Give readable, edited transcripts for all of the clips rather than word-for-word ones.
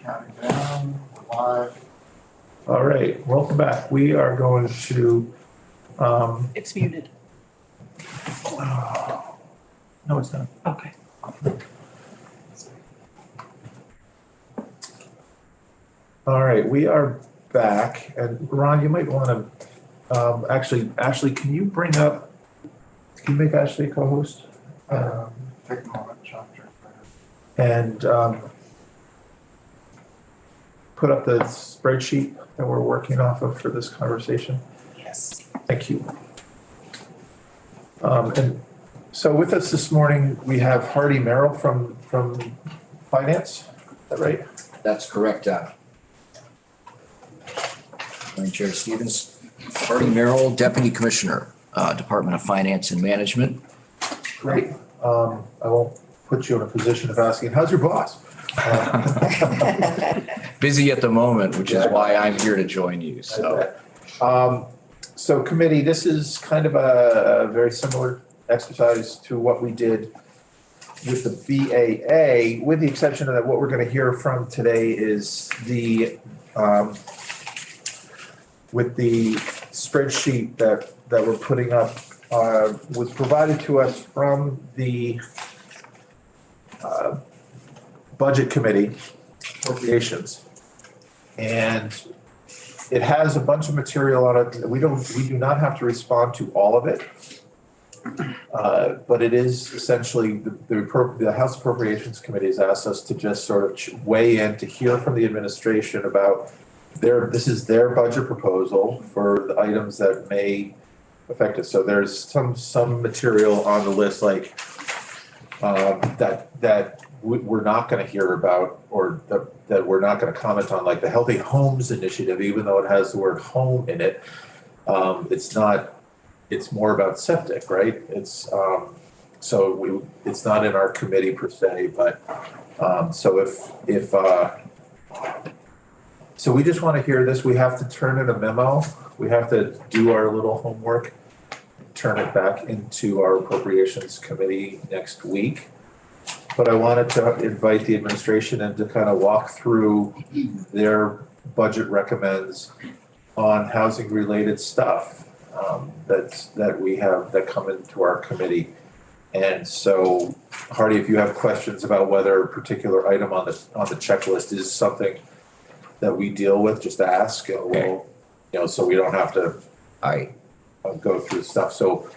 Counting down, we're live. All right, welcome back. We are going to, It's muted. no, it's not. Okay. All right, we are back, and Ron, you might want to, actually, Ashley, can you make Ashley a co-host? Take a moment, chapter. And put up the spreadsheet that we're working off of for this conversation? Yes. Thank you. And so with us this morning, we have Hardy Merrill from Finance, is that right? That's correct. Morning, Chair Stevens. Hardy Merrill, Deputy Commissioner, Department of Finance and Management. Great. I won't put you in a position of asking, how's your boss? Busy at the moment, which is why I'm here to join you. So committee, this is kind of a very similar exercise to what we did with the BAA, with the exception of that what we're going to hear from today is the with the spreadsheet that we're putting up was provided to us from the Budget Committee, Appropriations. And it has a bunch of material on it. We do not have to respond to all of it. But it is essentially the House Appropriations Committee has asked us to just sort of weigh in to hear from the administration about this is their budget proposal for the items that may affect us. So there's some material on the list like that we're not going to hear about or that we're not going to comment on, like the Healthy Homes Initiative, even though it has the word home in it. It's more about septic, right? It's not in our committee per se, but so we just want to hear this. We have to turn in a memo. We have to do our little homework, turn it back into our Appropriations Committee next week. But I wanted to invite the administration in to kind of walk through their budget recommends on housing related stuff that we have that come into our committee. And so Hardy, if you have questions about whether a particular item on the checklist is something that we deal with, just ask. We'll, so we don't have to go through stuff. So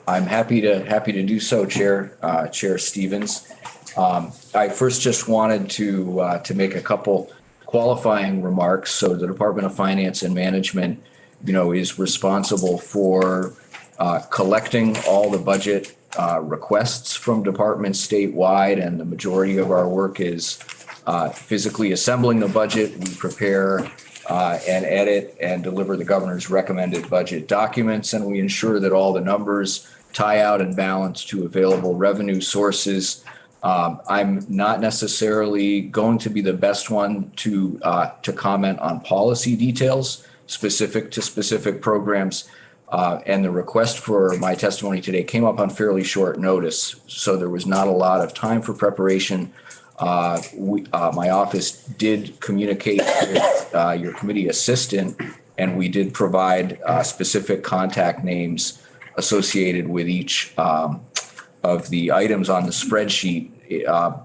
I'm happy to do so, Chair Stevens. I first just wanted to make a couple qualifying remarks. So the Department of Finance and Management, is responsible for collecting all the budget requests from departments statewide, and the majority of our work is physically assembling the budget. We prepare and edit and deliver the governor's recommended budget documents, and we ensure that all the numbers tie out and balance to available revenue sources. I'm not necessarily going to be the best one to comment on policy details specific to specific programs. And the request for my testimony today came up on fairly short notice, so there was not a lot of time for preparation. My office did communicate with your committee assistant, and we did provide specific contact names associated with each of the items on the spreadsheet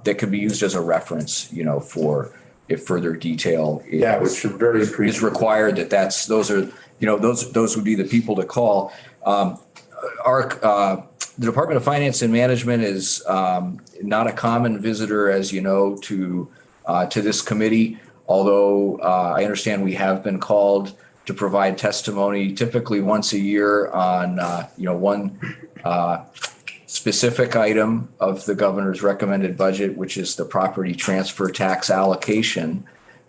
that could be used as a reference, for if further detail which are very is required. Those would be the people to call. The Department of Finance and Management is not a common visitor, as you know, to this committee. Although I understand we have been called to provide testimony, typically once a year on one specific item of the governor's recommended budget, which is the property transfer tax allocation,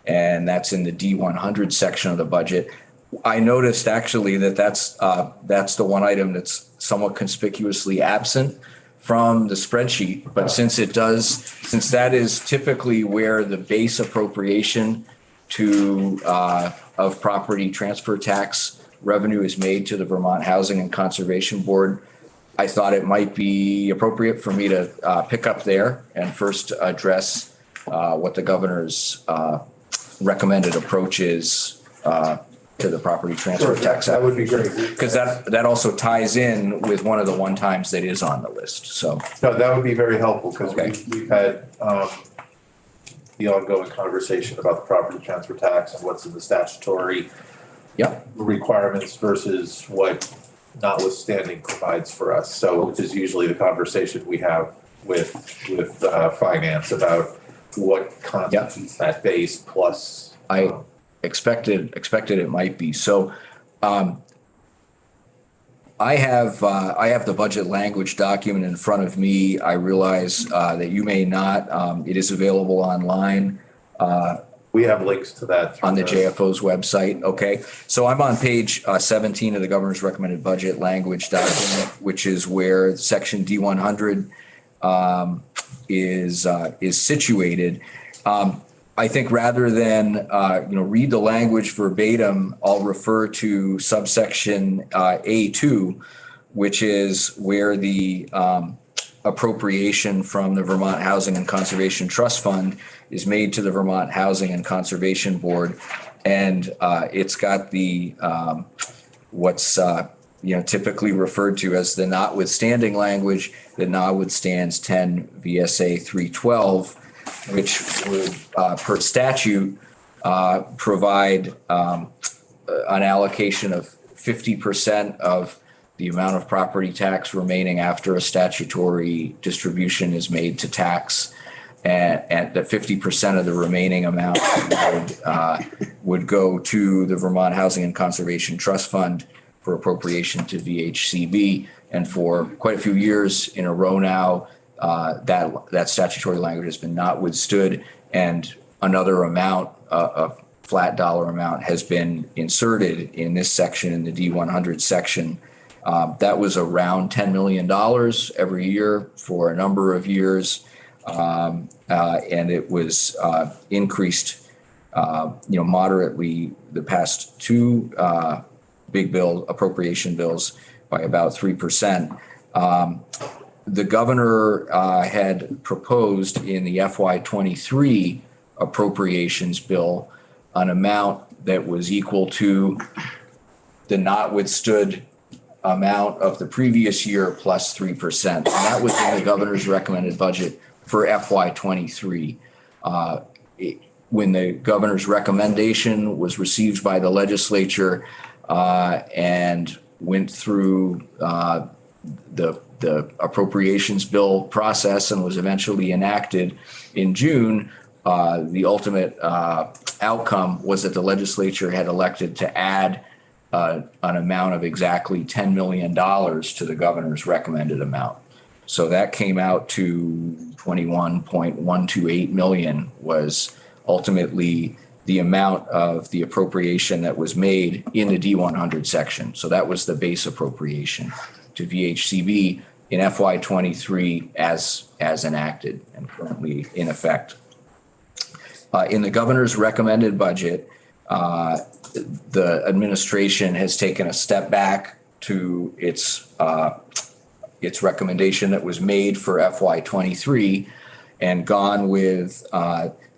and that's in the D100 section of the budget. I noticed actually that's the one item that's somewhat conspicuously absent from the spreadsheet, but since that is typically where the base appropriation of property transfer tax revenue is made to the Vermont Housing and Conservation Board, I thought it might be appropriate for me to pick up there and first address what the governor's recommended approach is to the property transfer tax. That would be great. Because that also ties in with one of the one times that is on the list, so. No, that would be very helpful because Okay. we've had the ongoing conversation about the property transfer tax and what's in the statutory Yep, requirements versus what notwithstanding provides for us. So, which is usually the conversation we have with finance about what constitutes that base plus. I expected it might be. So I have the budget language document in front of me. I realize that you may not. It is available online We have links to that. through on the JFO's website. Okay, so I'm on page 17 of the governor's recommended budget language document, which is where section D100 is situated. I think rather than read the language verbatim, I'll refer to subsection A2, which is where the appropriation from the Vermont Housing and Conservation Trust Fund is made to the Vermont Housing and Conservation Board. And it's got the what's typically referred to as the notwithstanding language that notwithstands 10 VSA 312, which would per statute provide an allocation of 50% of the amount of property tax remaining after a statutory distribution is made to tax, and that 50% of the remaining amount would go to the Vermont Housing and Conservation Trust Fund for appropriation to VHCB. And for quite a few years in a row now, that statutory language has been not withstood, and another amount, a flat dollar amount, has been inserted in this section, in the D100 section. That was around $10 million every year for a number of years, and it was increased, moderately the past two big bill appropriation bills by about 3%. The governor had proposed in the FY23 appropriations bill an amount that was equal to the not withstood amount of the previous year plus 3%. And that was in the governor's recommended budget for FY23. When the governor's recommendation was received by the legislature and went through the appropriations bill process and was eventually enacted in June, the ultimate outcome was that the legislature had elected to add an amount of exactly $10 million to the governor's recommended amount. So that came out to 21.128 million was ultimately the amount of the appropriation that was made in the D100 section. So that was the base appropriation to VHCB in FY23 as enacted and currently in effect. In the governor's recommended budget, the administration has taken a step back to its recommendation that was made for FY23 and gone with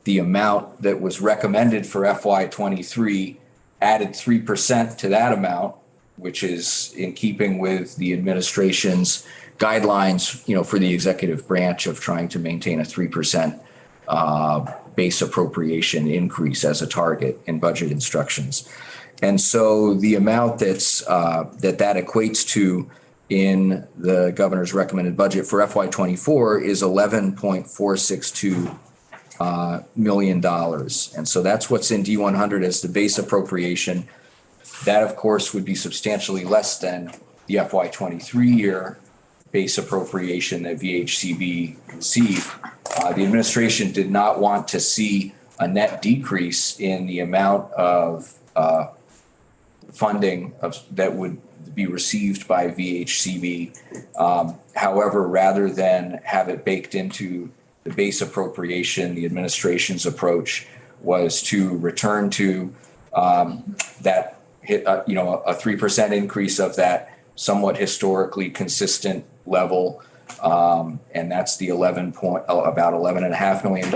the amount that was recommended for FY23, added 3% to that amount, which is in keeping with the administration's guidelines, for the executive branch of trying to maintain a 3% base appropriation increase as a target in budget instructions. And so the amount that equates to in the governor's recommended budget for FY24 is $11.462 million. And so that's what's in D100 as the base appropriation. That, of course, would be substantially less than the FY23 year base appropriation that VHCB received. The administration did not want to see a net decrease in the amount of funding that would be received by VHCB. However, rather than have it baked into the base appropriation, the administration's approach was to return to that, a 3% increase of that somewhat historically consistent level. And that's the about $11.5 million.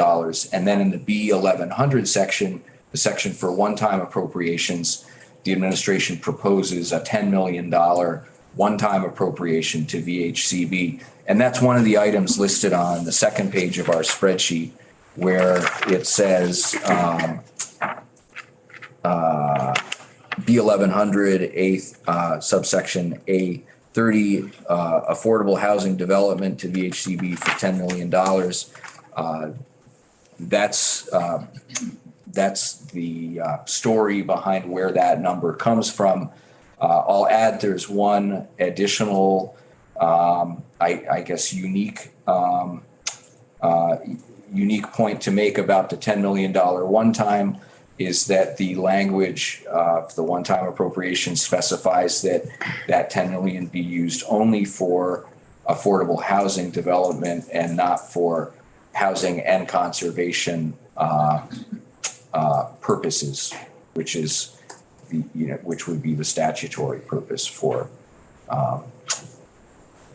And then in the B1100 section, the section for one-time appropriations, the administration proposes a $10 million one-time appropriation to VHCB. And that's one of the items listed on the second page of our spreadsheet where it says B1100 subsection A30 affordable housing development to VHCB for $10 million. That's the story behind where that number comes from. I'll add there's one additional, I guess, unique point to make about the $10 million one-time is that the language of the one-time appropriation specifies that that 10 million be used only for affordable housing development and not for housing and conservation purposes, which is which would be the statutory purpose for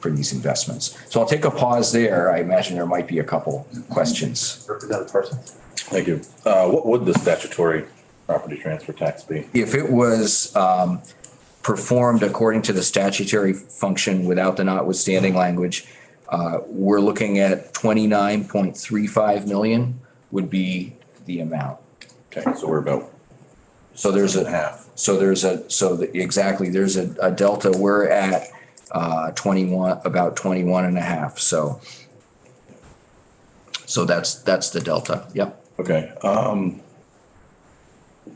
these investments. So I'll take a pause there. I imagine there might be a couple questions. Representative Parsons? Thank you. What would the statutory property transfer tax be? If it was performed according to the statutory function without the notwithstanding language, we're looking at 29.35 million would be the amount. Okay, so we're about So there's half. there's a delta. We're at 21, about 21 and a half. So that's the delta. Yep. Okay.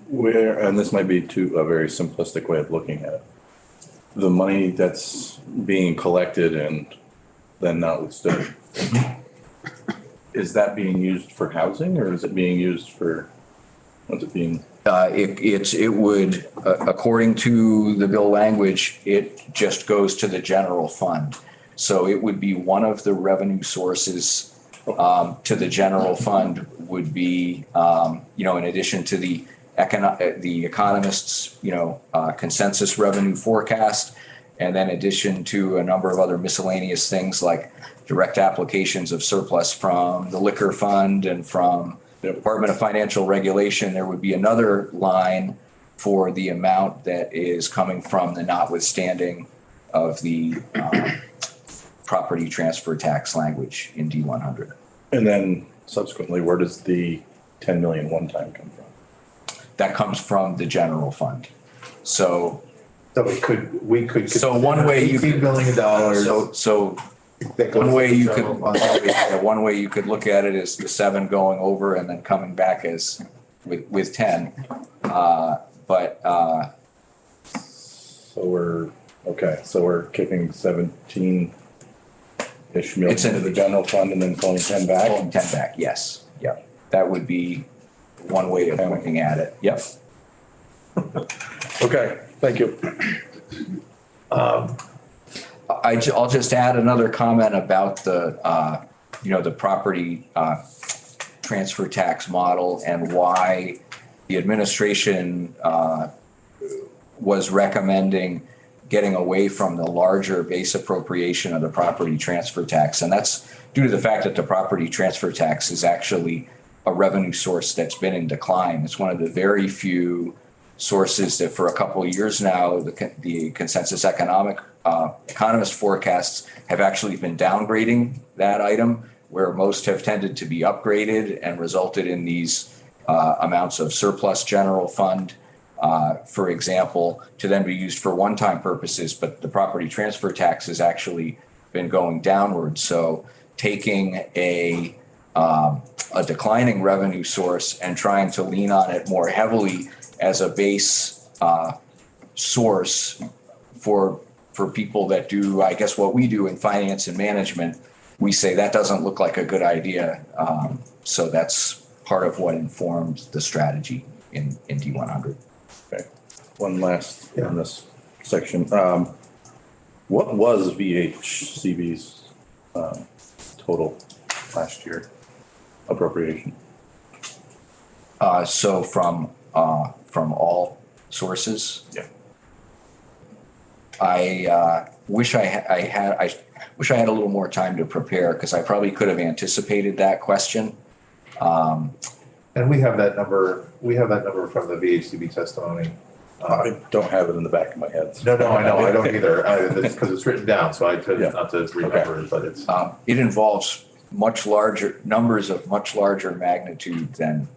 Where, and this might be a very simplistic way of looking at it. The money that's being collected and then notwithstanding, is that being used for housing or is it being used for, what's it being? It would, according to the bill language, it just goes to the general fund. So it would be one of the revenue sources to the general fund would be, in addition to the economists, consensus revenue forecast, and then addition to a number of other miscellaneous things like direct applications of surplus from the liquor fund and from the Department of Financial Regulation. There would be another line for the amount that is coming from the notwithstanding of the property transfer tax language in D100. And then subsequently, where does the 10 million one time come from? That comes from the general fund. So we could. So one way you $18 million. So that goes one way to the you general could, fund. one way you could look at it is the 7 going over and then coming back as with 10. So we're kicking 17-ish million It's in- into the general fund and then pulling 10 back? Pulling 10 back, yes. Yep. That would be one way of looking at it. Yep. Okay, thank you. I'll just add another comment about the, the property transfer tax model and why the administration was recommending getting away from the larger base appropriation of the property transfer tax. And that's due to the fact that the property transfer tax is actually a revenue source that's been in decline. It's one of the very few sources that for a couple of years now, the consensus economist forecasts have actually been downgrading that item, where most have tended to be upgraded and resulted in these amounts of surplus general fund, for example, to then be used for one-time purposes, but the property transfer tax has actually been going downward. So taking a declining revenue source and trying to lean on it more heavily as a base source for people that do, I guess, what we do in finance and management, we say that doesn't look like a good idea. So that's part of what informed the strategy in D100. Okay, one last in this section. What was VHCB's total last year appropriation? So from all sources. Yeah. I wish I wish I had a little more time to prepare because I probably could have anticipated that question. And we have that number from the VHCB testimony. I don't have it in the back of my head. No, I know, I don't either, because it's written down, so I tend Yeah. not to remember it, but it's. It involves much larger, numbers of much larger magnitude than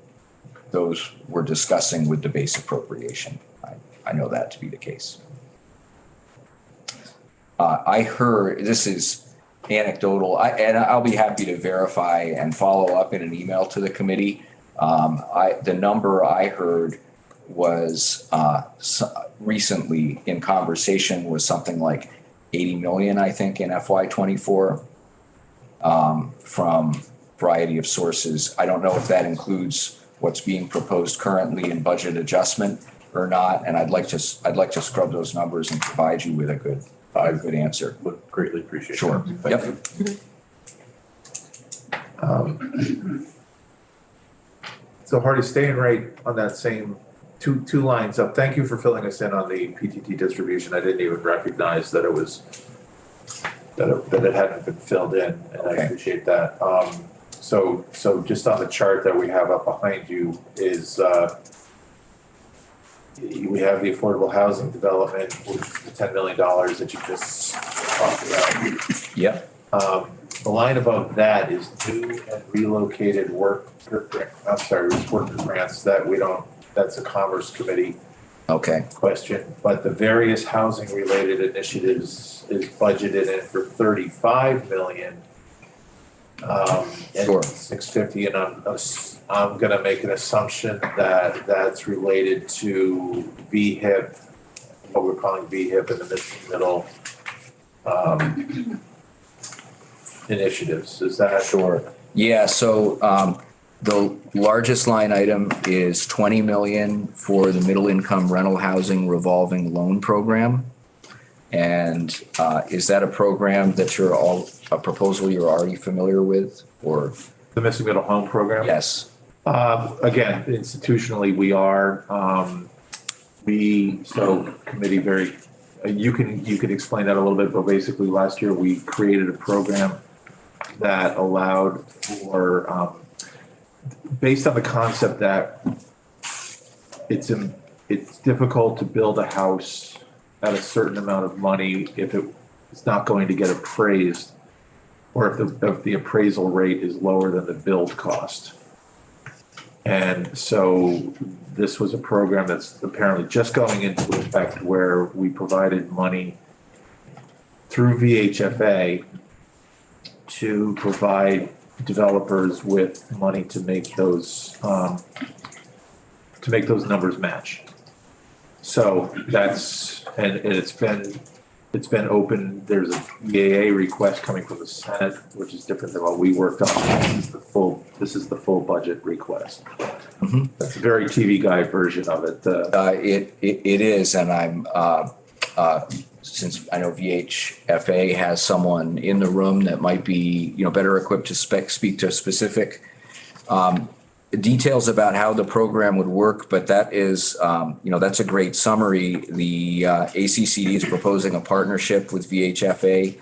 those we're discussing with the base appropriation. I know that to be the case. I heard, this is anecdotal, and I'll be happy to verify and follow up in an email to the committee. The number I heard was recently in conversation was something like 80 million, I think, in FY '24 from variety of sources. I don't know if that includes what's being proposed currently in budget adjustment or not, and I'd like to scrub those numbers and provide you with a good answer. Would greatly appreciate it. Sure. Thank Yep. you. So Hardy, staying right on that same two lines up, thank you for filling us in on the PTT distribution. I didn't even recognize that it was, that it hadn't been filled in, and I Okay. appreciate that. So just on the chart that we have up behind you is, we have the affordable housing development with the $10 million that you just talked about. Yep. The line above that is new and relocated worker grants that we don't, that's a Commerce Committee Okay. question. But the various housing related initiatives is budgeted in for 35 million. Sure. And 650, and I'm gonna make an assumption that that's related to VHIP, what we're calling VHIP in the missing middle initiatives. Is that? Sure. Yeah, so the largest line item is 20 million for the middle income rental housing revolving loan program. And is that a program that a proposal you're already familiar with, or? The Missing Middle Home Program? Yes. Again, institutionally, we are, committee you could explain that a little bit, but basically last year we created a program that allowed for, based on the concept that it's difficult to build a house at a certain amount of money if it's not going to get appraised, or if the appraisal rate is lower than the build cost. And so this was a program that's apparently just going into effect where we provided money through VHFA to provide developers with money to make those numbers match. So that's, and it's been open. There's a EAA request coming from the Senate, which is different than what we worked on. This is the full budget request. Mhm. That's a very TV Guide version of it. It is, and I'm, since I know VHFA has someone in the room that might be, better equipped to speak to specific details about how the program would work, but that is, that's a great summary. The ACCD is proposing a partnership with VHFA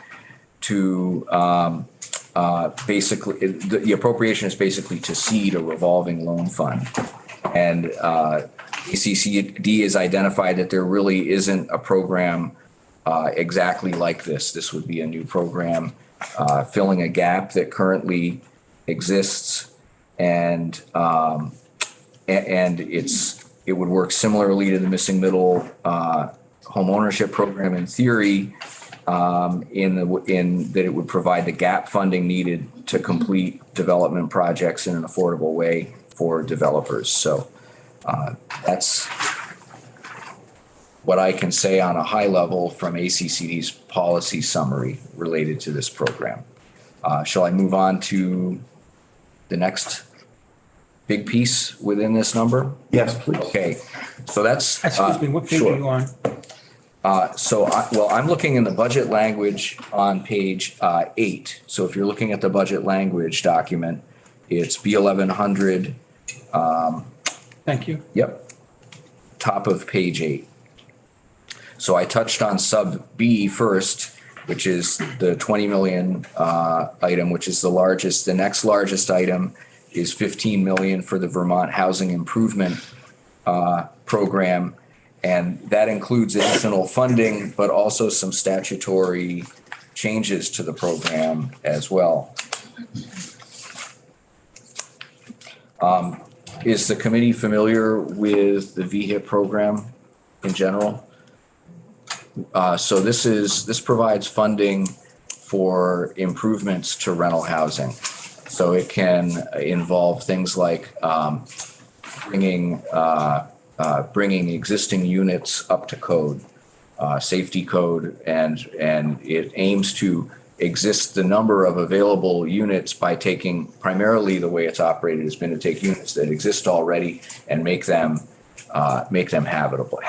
to basically, the appropriation is basically to seed a revolving loan fund. And ACCD has identified that there really isn't a program exactly like this. This would be a new program filling a gap that currently exists. And it would work similarly to the Missing Middle home ownership program in theory, in that it would provide the gap funding needed to complete development projects in an affordable way for developers. So that's what I can say on a high level from ACCD's policy summary related to this program. Shall I move on to the next big piece within this number? Yes, please. Okay, so that's. Excuse me, what page sure. are you on? I'm looking in the budget language on page 8. So if you're looking at the budget language document, it's B1100. Thank you. Yep. Top of page 8. So I touched on sub B first, which is the 20 million item, which is the largest. The next largest item is 15 million for the Vermont Housing Improvement Program. And that includes additional funding, but also some statutory changes to the program as well. Is the committee familiar with the VHIP program in general? So this provides funding for improvements to rental housing. So it can involve things like bringing existing units up to code, safety code, and it aims to exist the number of available units by taking, primarily the way it's operated has been to take units that exist already and make them habitable,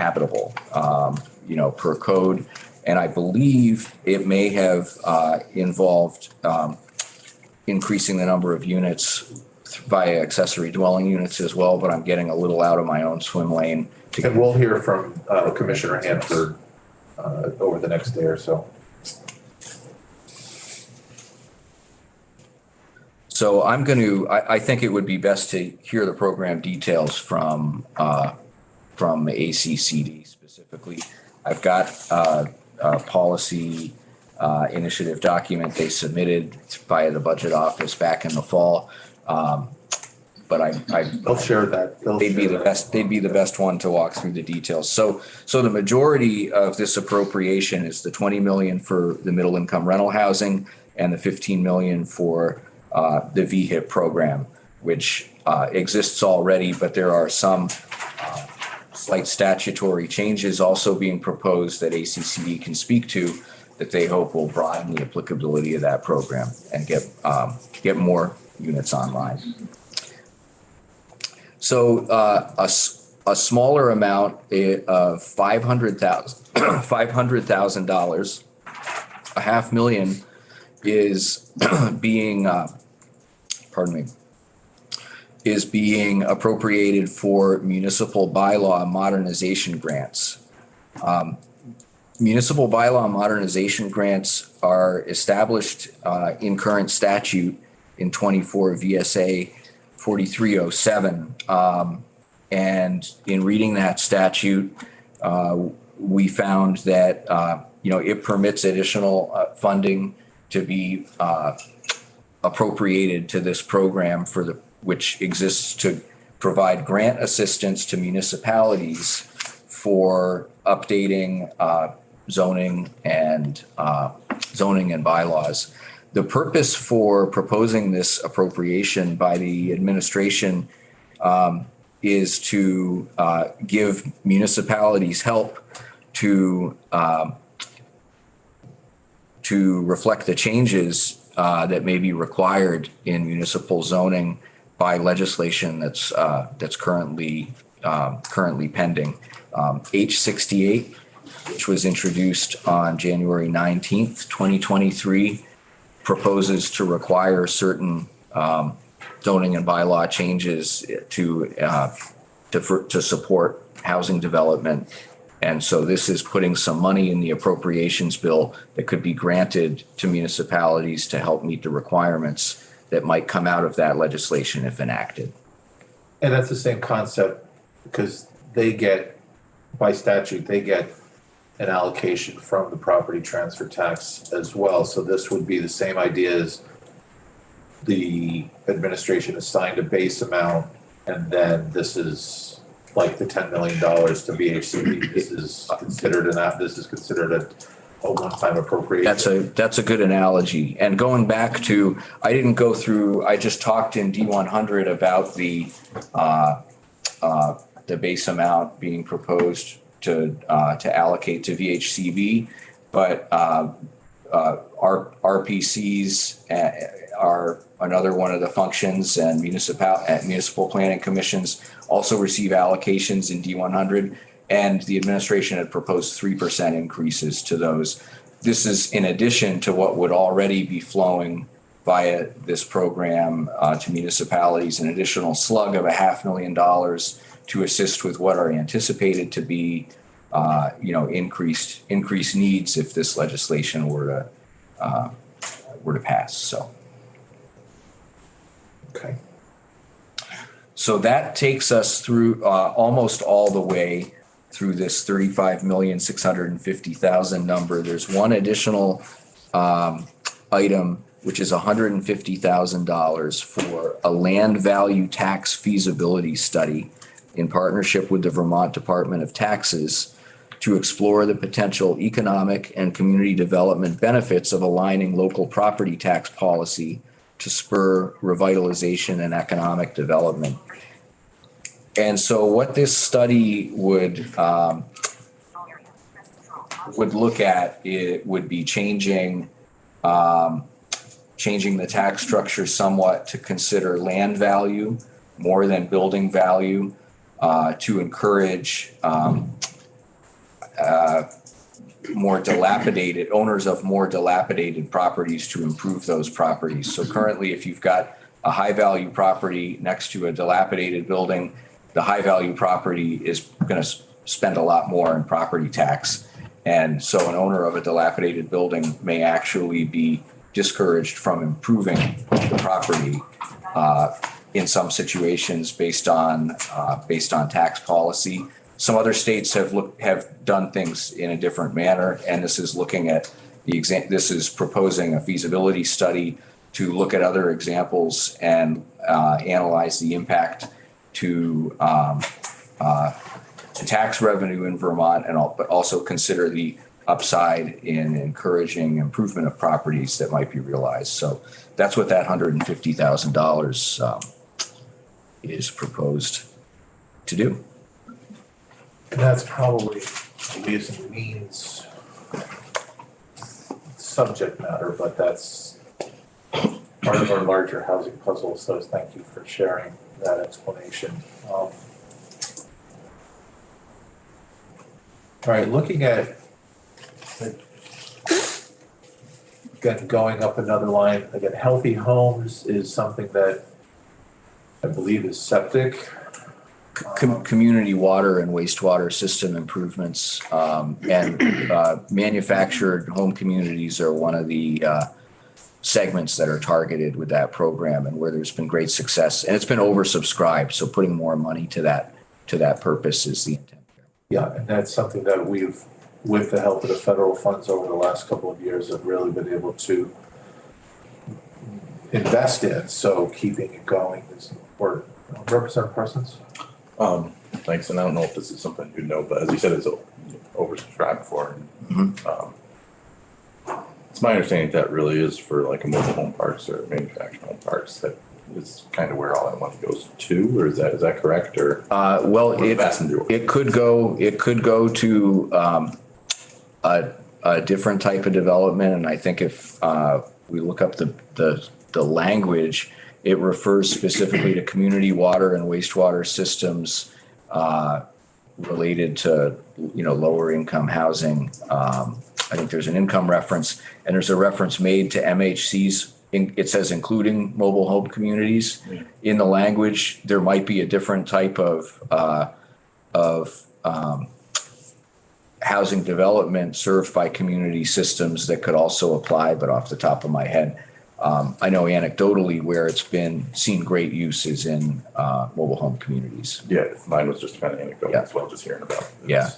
per code. And I believe it may have involved increasing the number of units via accessory dwelling units as well, but I'm getting a little out of my own swim lane. And we'll hear from Commissioner Hanford over the next day or so. So I think it would be best to hear the program details from ACCD specifically. I've got a policy initiative document they submitted via the budget office back in the fall. But They'll share that. they'd be the best one to walk through the details. So the majority of this appropriation is the 20 million for the middle income rental housing and the 15 million for the VHIP program, which exists already, but there are some slight statutory changes also being proposed that ACCD can speak to that they hope will broaden the applicability of that program and get more units online. So a smaller amount of $500,000, $500,000 is being appropriated for municipal bylaw modernization grants. Municipal bylaw modernization grants are established in current statute in 24 VSA 4307. And in reading that statute, we found that it permits additional funding to be appropriated to this program which exists to provide grant assistance to municipalities for updating zoning and bylaws. The purpose for proposing this appropriation by the administration is to give municipalities help to reflect the changes that may be required in municipal zoning by legislation that's currently pending. H68, which was introduced on January 19th, 2023, proposes to require certain zoning and bylaw changes to support housing development. And so this is putting some money in the appropriations bill that could be granted to municipalities to help meet the requirements that might come out of that legislation if enacted. And that's the same concept because by statute, they get an allocation from the property transfer tax as well. So this would be the same idea as the administration assigned a base amount, and then this is like the $10 million to VHCD. This is considered a one-time appropriation. That's a good analogy. And going back to, I just talked in D100 about the base amount being proposed to allocate to VHCB, but RPCs are another one of the functions, and municipal planning commissions also receive allocations in D100, and the administration had proposed 3% increases to those. This is in addition to what would already be flowing via this program to municipalities, an additional slug of $500,000 to assist with what are anticipated to be increased needs if this legislation were to pass. So. Okay. So that takes us through almost all the way through this 35,650,000 number. There's one additional item, which is $150,000 for a land value tax feasibility study in partnership with the Vermont Department of Taxes to explore the potential economic and community development benefits of aligning local property tax policy to spur revitalization and economic development. And so what this study would look at, it would be changing the tax structure somewhat to consider land value more than building value, to encourage owners of more dilapidated properties to improve those properties. So currently, if you've got a high value property next to a dilapidated building, the high value property is going to spend a lot more in property tax. And so an owner of a dilapidated building may actually be discouraged from improving the property in some situations based on tax policy. Some other states have done things in a different manner, and this is looking at this is proposing a feasibility study to look at other examples and analyze the impact to tax revenue in Vermont, but also consider the upside in encouraging improvement of properties that might be realized. So that's what that $150,000 is proposed to do. And that's probably ways and means subject matter, but that's part of our larger housing puzzle. So thank you for sharing that explanation. All right, looking at, again, going up another line, again, healthy homes is something that I believe is septic. Community water and wastewater system improvements, and manufactured home communities are one of the segments that are targeted with that program, and where there's been great success, and it's been oversubscribed. So putting more money to that purpose is the intent. Yeah, and that's something that we've, with the help of the federal funds over the last couple of years, have really been able to invest in. So keeping it going is important. Representative Parsons? Thanks, and I don't know if this is something you know, but as you said, it's oversubscribed for. It's my understanding that really is for like a mobile home parks or manufactured home parks, that is kind of where all that money goes to, or is that correct? Or well, it could go to a different type of development, and I think if we look up the language, it refers specifically to community water and wastewater systems related to lower income housing. I think there's an income reference, and there's a reference made to MHCs. It says including mobile home communities. In the language, there might be a different type of housing development served by community systems that could also apply, but off the top of my head, I know anecdotally where it's been seen great use is in mobile home communities. Yeah, mine was just kind of anecdotal as well, just hearing about it. Yeah.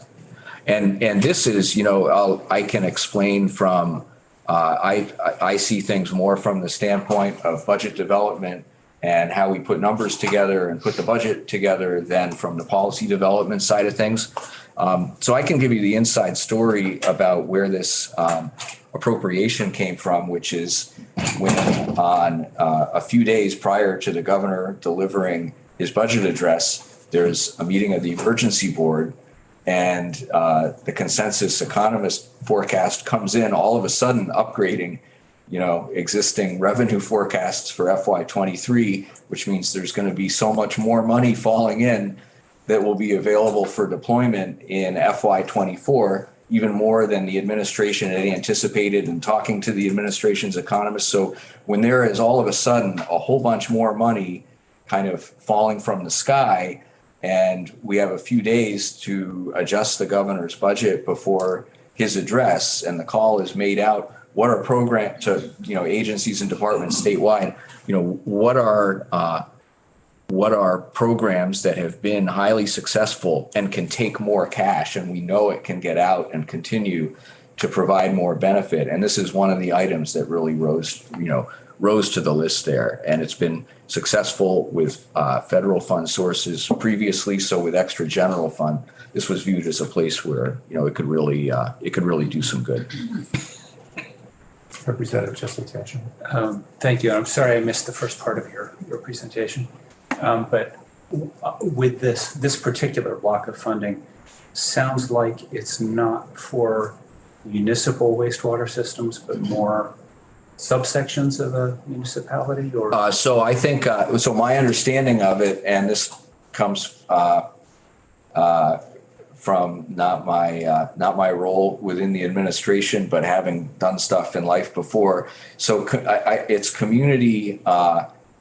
And this is, I can explain from, I see things more from the standpoint of budget development and how we put numbers together and put the budget together than from the policy development side of things. So I can give you the inside story about where this appropriation came from, which is when on a few days prior to the governor delivering his budget address, there's a meeting of the emergency board, and the consensus economist forecast comes in all of a sudden upgrading, existing revenue forecasts for FY23, which means there's going to be so much more money falling in that will be available for deployment in FY24, even more than the administration had anticipated and talking to the administration's economists. So when there is all of a sudden a whole bunch more money kind of falling from the sky, And we have a few days to adjust the governor's budget before his address, and the call is made out. What are program to, agencies and departments statewide, what are programs that have been highly successful and can take more cash, and we know it can get out and continue to provide more benefit. And this is one of the items that really rose to the list there. And it's been successful with federal fund sources previously. So with extra general fund, this was viewed as a place where, it could really do some good. Representative Jessup Tancher. Thank you. I'm sorry I missed the first part of your presentation. But with this particular block of funding, sounds like it's not for municipal wastewater systems, but more subsections of a municipality, or? So I think, so my understanding of it, and this comes from not my role within the administration, but having done stuff in life before. So it's community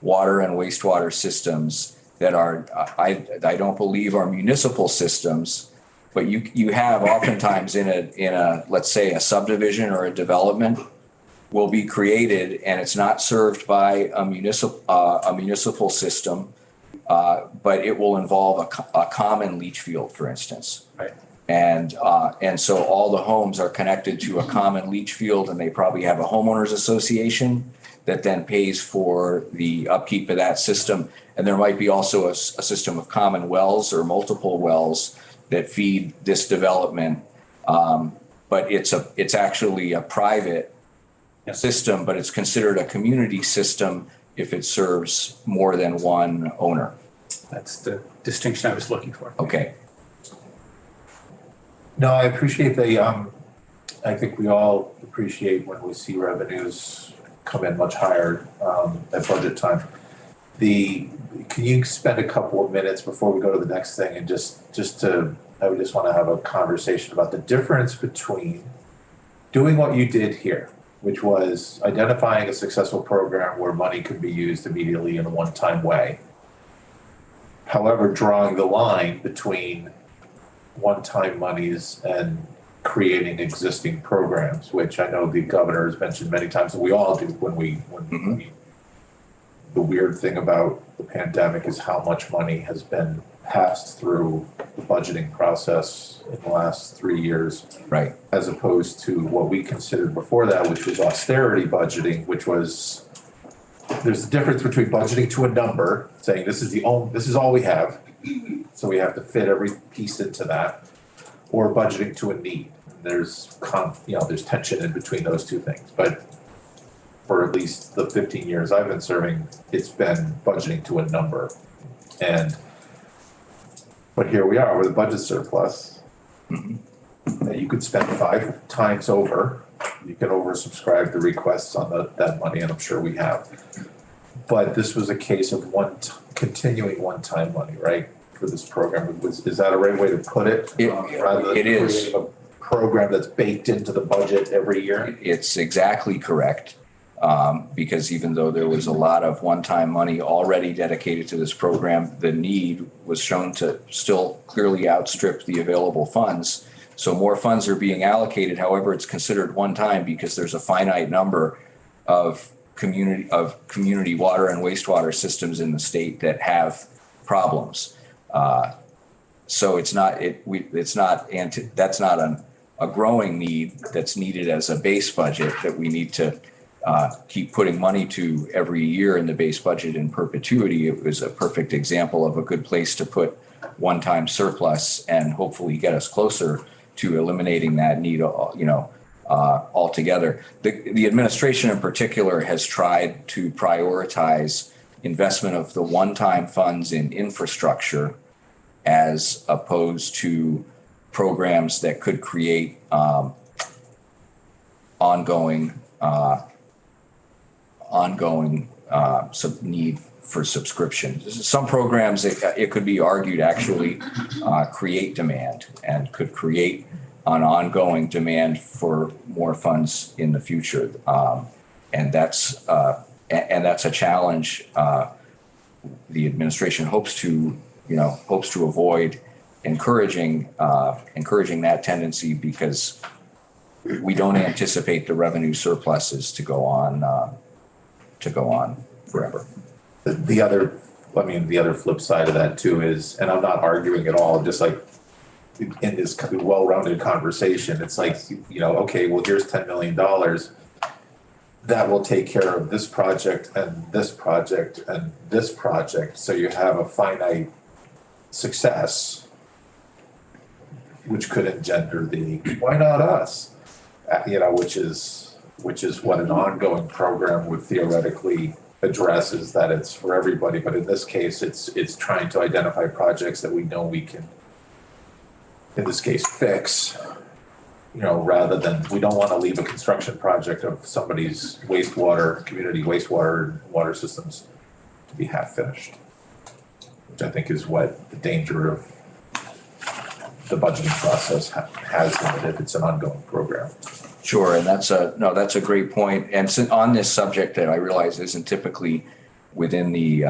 water and wastewater systems that are, I don't believe are municipal systems, but you have oftentimes in a let's say a subdivision or a development will be created, and it's not served by a municipal system, but it will involve a common leach field, for instance. Right. And so all the homes are connected to a common leach field, and they probably have a homeowners association that then pays for the upkeep of that system. And there might be also a system of common wells or multiple wells that feed this development. But it's actually a private system, but it's considered a community system if it serves more than one owner. That's the distinction I was looking for. Okay. No, I appreciate I think we all appreciate when we see revenues come in much higher at budget time. Can you spend a couple of minutes before we go to the next thing and I would just want to have a conversation about the difference between doing what you did here, which was identifying a successful program where money could be used immediately in a one-time way. However, drawing the line between one-time monies and creating existing programs, which I know the governor has mentioned many times, and we all do the weird thing about the pandemic is how much money has been passed through the budgeting process in the last 3 years. Right. As opposed to what we considered before that, which was austerity budgeting, which was, there's a difference between budgeting to a number, saying this is all we have, so we have to fit every piece into that, or budgeting to a need. There's tension in between those two things, but for at least the 15 years I've been serving, it's been budgeting to a number. But here we are with a budget surplus that you could spend 5 times over. You can oversubscribe the requests on that money, and I'm sure we have. But this was a case of continuing one-time money, right, for this program. Is that a right way to put it? Rather than creating a program that's baked into the budget every year? It's exactly correct. Because even though there was a lot of one-time money already dedicated to this program, the need was shown to still clearly outstrip the available funds. So more funds are being allocated. However, it's considered one-time because there's a finite number of community water and wastewater systems in the state that have problems. So that's not a growing need that's needed as a base budget that we need to keep putting money to every year in the base budget in perpetuity. It was a perfect example of a good place to put one-time surplus and hopefully get us closer to eliminating that need, altogether. The administration in particular has tried to prioritize investment of the one-time funds in infrastructure as opposed to programs that could create ongoing need for subscription. Some programs, it could be argued actually create demand and could create an ongoing demand for more funds in the future. And that's a challenge the administration hopes to hopes to avoid encouraging that tendency, because we don't anticipate the revenue surpluses to go on forever. The other flip side of that too is, and I'm not arguing at all, just like in this well-rounded conversation, it's like, okay, well, here's $10 million. That will take care of this project and this project and this project. So you have a finite success, which could engender the, why not us? Which is what an ongoing program would theoretically address, is that it's for everybody. But in this case, it's trying to identify projects that we know we can, in this case, fix, rather than, we don't want to leave a construction project of somebody's community wastewater and water systems to be half finished, which I think is what the danger of the budgeting process has in it if it's an ongoing program. Sure, and that's a great point. And on this subject that I realize isn't typically within the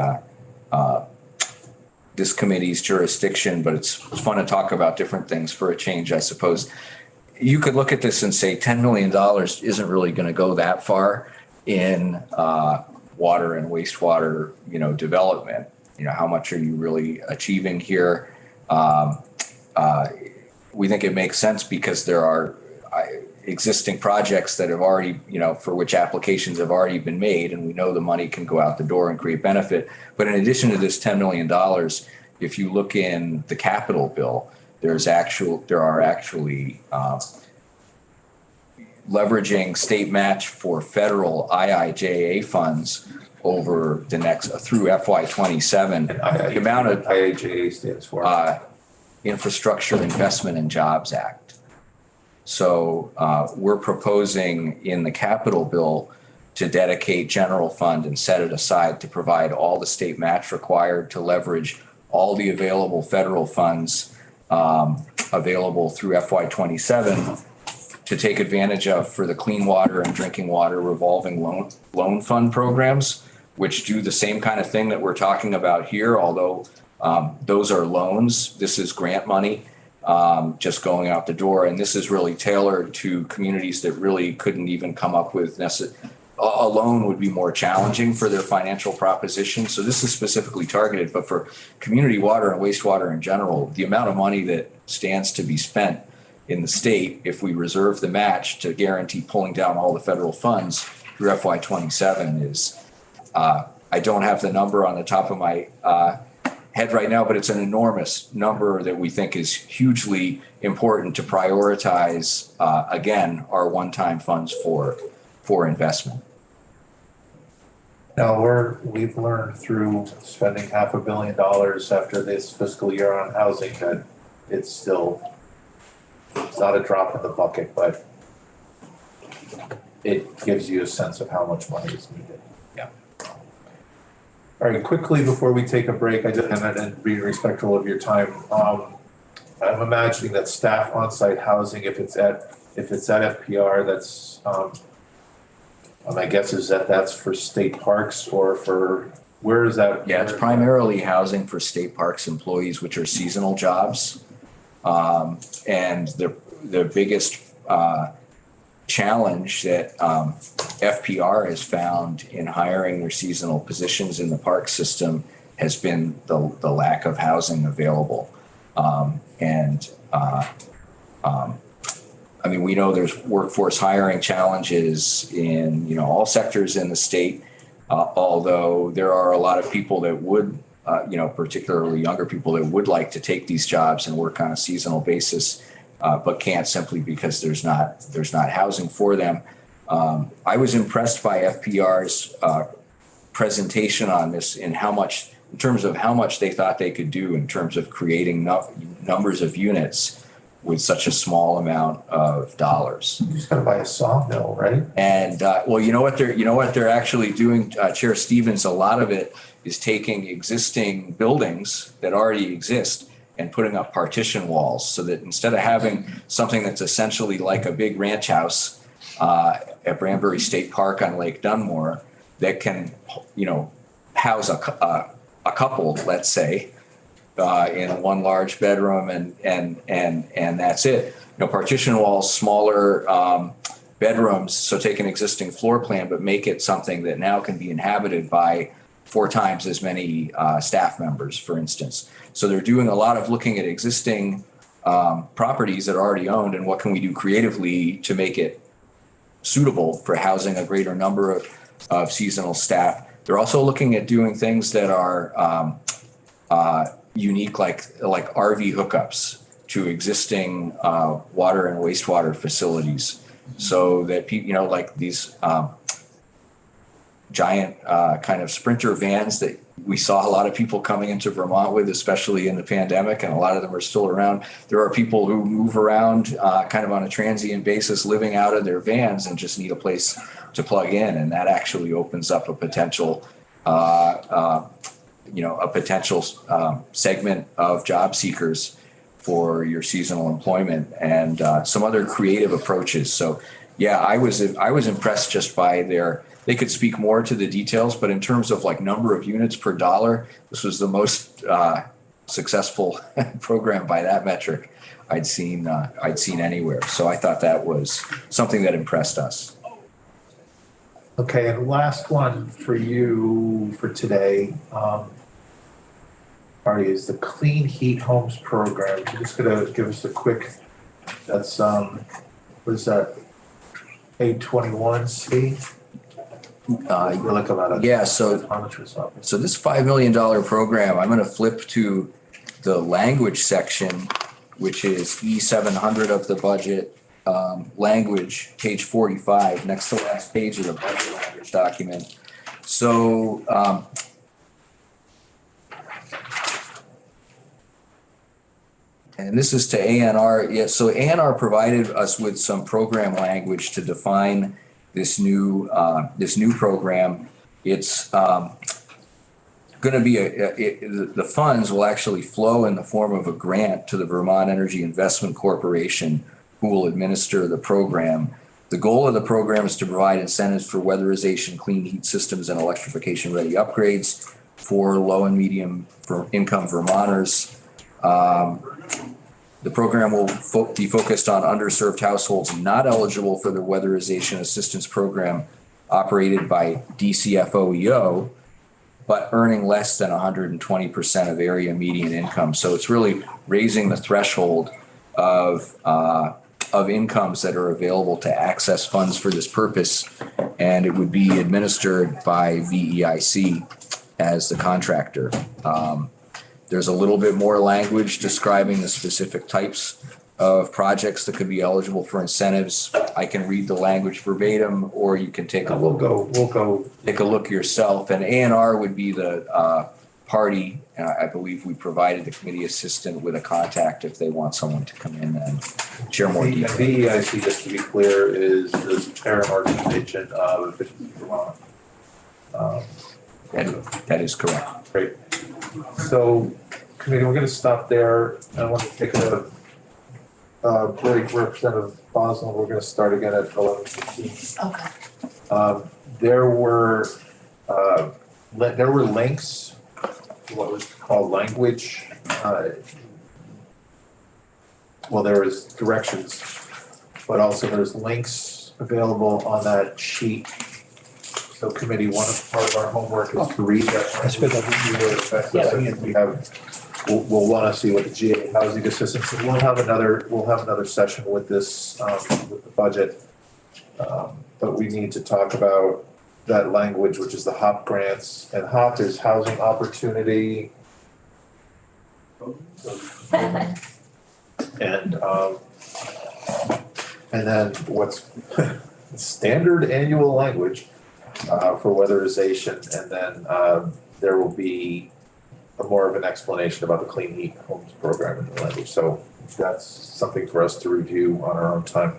this committee's jurisdiction, but it's fun to talk about different things for a change, I suppose. You could look at this and say $10 million isn't really going to go that far in water and wastewater, development. How much are you really achieving here? We think it makes sense because there are existing projects that have already, for which applications have already been made, and we know the money can go out the door and create benefit. But in addition to this $10 million, if you look in the capital bill, there are actually leveraging state match for federal IIJA funds over the next through FY27. The amount of IIJA stands for Infrastructure Investment and Jobs Act. So we're proposing in the capital bill to dedicate general fund and set it aside to provide all the state match required to leverage all the available federal funds available through FY27 to take advantage of for the clean water and drinking water revolving loan fund programs, which do the same kind of thing that we're talking about here, although those are loans. This is grant money just going out the door. And this is really tailored to communities that really couldn't even come up with a loan would be more challenging for their financial proposition. So this is specifically targeted, but for community water and wastewater in general, the amount of money that stands to be spent in the state, if we reserve the match to guarantee pulling down all the federal funds through FY27 is, I don't have the number on the top of my head right now, but it's an enormous number that we think is hugely important to prioritize, again, our one-time funds for investment. Now we've learned through spending $500 million after this fiscal year on housing that it's not a drop in the bucket, but it gives you a sense of how much money is needed. Yeah. All right, quickly before we take a break, and being respectful of your time, I'm imagining that staff on-site housing, if it's at FPR, that's my guess is that's for state parks or for, where is that? Yeah, it's primarily housing for state parks employees, which are seasonal jobs. And the biggest challenge that FPR has found in hiring their seasonal positions in the park system has been the lack of housing available. I mean, we know there's workforce hiring challenges in, all sectors in the state, although there are a lot of people that would, particularly younger people that would like to take these jobs and work on a seasonal basis, but can't simply because there's not housing for them. I was impressed by FPR's presentation on this in terms of how much they thought they could do in terms of creating numbers of units with such a small amount of dollars. You just gotta buy a sawmill, right? And you know what they're actually doing, Chair Stevens, a lot of it is taking existing buildings that already exist and putting up partition walls so that instead of having something that's essentially like a big ranch house at Branbury State Park on Lake Dunmore that can, house a couple, let's say, in one large bedroom and that's it. Partition walls, smaller bedrooms, so take an existing floor plan, but make it something that now can be inhabited by 4 times as many staff members, for instance. So they're doing a lot of looking at existing properties that are already owned and what can we do creatively to make it suitable for housing a greater number of seasonal staff. They're also looking at doing things that are unique, like RV hookups to existing water and wastewater facilities, so that people, like these giant kind of Sprinter vans that we saw a lot of people coming into Vermont with, especially in the pandemic, and a lot of them are still around. There are people who move around kind of on a transient basis, living out of their vans and just need a place to plug in, and that actually opens up a potential segment of job seekers for your seasonal employment and some other creative approaches. So yeah, I was impressed just by they could speak more to the details, but in terms of like number of units per dollar, this was the most successful program by that metric I'd seen anywhere. So I thought that was something that impressed us. Okay, and last one for you for today, Marty, is the Clean Heat Homes program. You're just gonna give us a quick, that's, what is that? 821C? You're looking at it. Yeah, so Optometrist's office. So this $5 million program, I'm going to flip to the language section, which is E700 of the budget, language, page 45, next to the last page of the budget language document. So and this is to ANR. Yeah, so ANR provided us with some program language to define this new program. It's going to be the funds will actually flow in the form of a grant to the Vermont Energy Investment Corporation, who will administer the program. The goal of the program is to provide incentives for weatherization, clean heat systems, and electrification ready upgrades for low and medium income Vermonters. The program will be focused on underserved households not eligible for the weatherization assistance program operated by DCFOEO, but earning less than 120% of area median income. So it's really raising the threshold of incomes that are available to access funds for this purpose, and it would be administered by VEIC as the contractor. There's a little bit more language describing the specific types of projects that could be eligible for incentives. I can read the language verbatim, or you can take a look. We'll go. Take a look yourself. And ANR would be the party. I believe we provided the committee assistant with a contact if they want someone to come in and share more details. VEIC, just to be clear, is the Paramark division of Efficiency Vermont. That is correct. Great. So, committee, we're going to stop there. I want to take a break. Representative Boswell, we're going to start again at 11:15. Okay. There were links to what was called language. Well, there was directions, but also there's links available on that sheet. So committee, part of our homework is to read that. That's good. And we'll want to see what the GA housing assistance, and we'll have another session with this, with the budget. But we need to talk about that language, which is the HOP grants, and HOP is housing opportunity. And then what's standard annual language for weatherization, and then there will be more of an explanation about the Clean Heat Homes program in the language. So that's something for us to review on our own time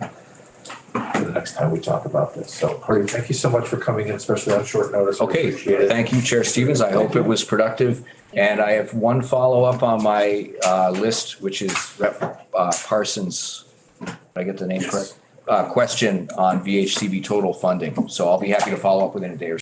the next time we talk about this. So Hardy, thank you so much for coming in, especially on short notice. Okay, thank you, Chair Stevens. I hope it was productive. And I have one follow-up on my list, which is Rep. Parsons, did I get the name correct? Question on VHCB total funding. So I'll be happy to follow up within a day or so.